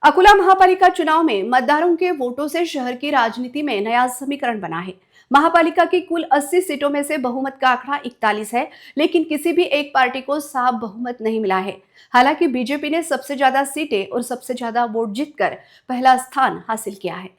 अकोला महापालिका चुनाव में मतदारों के वोटों से शहर की राजनीति में नया समीकरण बना है। महापालिका की कुल 80 सीटों में से बहुमत का आंकड़ा 41 है, लेकिन किसी भी एक पार्टी को साफ बहुमत नहीं मिला है। हालांकि बीजेपी ने सबसे ज्यादा सीटें और सबसे ज्यादा वोट जीतकर पहला स्थान हासिल किया है।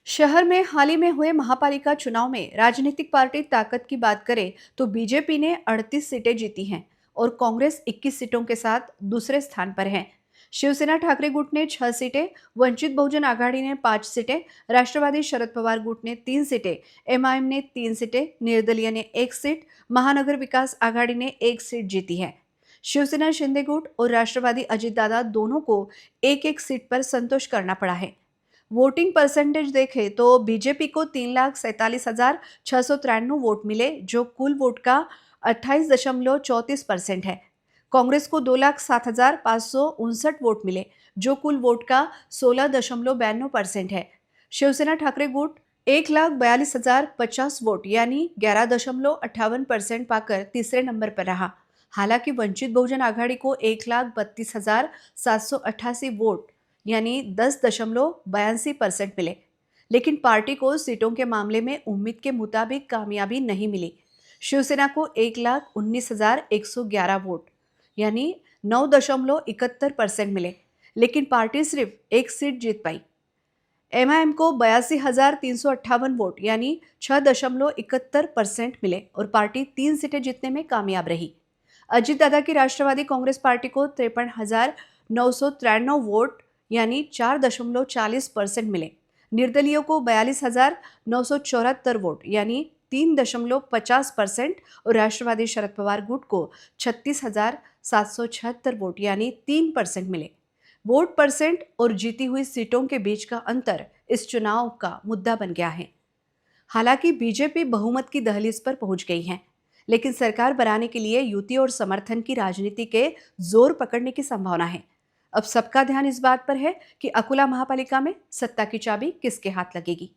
शहर में हाल ही में हुए महापालिका चुनाव में राजनीतिक पार्टी ताकत की बात करें तो बीजेपी ने 38 सीटें जीती हैं और कांग्रेस 21 सीटों के साथ दूसरे स्थान पर है। शिवसेना ठाकरे गुट ने 6 सीटें, वंचित बहुजन आघाड़ी ने 5 सीटें, राष्ट्रवादी शरद पवार गुट ने 3 सीटें, एमआईएम ने 3 सीटें, निर्दलीय ने 1 सीट, महानगर विकास आघाड़ी ने 1 सीट जीती है। शिवसेना शिंदे गुट और राष्ट्रवादी अजितदादा दोनों को एक एक सीट पर संतोष करना पड़ा है। वोटिंग परसेंटेज देखें तो बीजेपी को 3,47,693 वोट मिले, जो कुल वोट का 28.34% है। कांग्रेस को 2,07,559 वोट मिले, जो कुल वोट का 16.92% है। शिवसेना ठाकरे गुट 1,42,050 वोट यानी 11.58% पाकर तीसरे नंबर पर रहा। हालांकि वंचित बहुजन आघाड़ी को 1,32,788 वोट यानी 10.82% मिले, लेकिन पार्टी को सीटों के मामले में उम्मीद के मुताबिक कामयाबी नहीं मिली। शिवसेना को 1,19,111 वोट यानी 9.71% मिले, लेकिन पार्टी सिर्फ एक सीट जीत पाई। एमआईएम को 82,358 वोट यानी 6.71% मिले और पार्टी 3 सीटें जीतने में कामयाब रही। अजित दादा की राष्ट्रवादी कांग्रेस पार्टी को 53,993 वोट यानी 4.40% मिले। निर्दलीयों को 42,974 वोट यानी 3.50% और राष्ट्रवादी शरद पवार गुट को 36,776 वोट यानी 3% मिले। वोट परसेंट और जीती हुई सीटों के बीच का अंतर इस चुनाव का मुद्दा बन गया है। हालांकि बीजेपी बहुमत की दहलीज पर पहुंच गई है, लेकिन सरकार बनाने के लिए युति और समर्थन की राजनीति के जोर पकड़ने की संभावना है। अब सबका ध्यान इस बात पर है कि अकोला महापालिका में सत्ता की चाबी किसके हाथ लगेगी।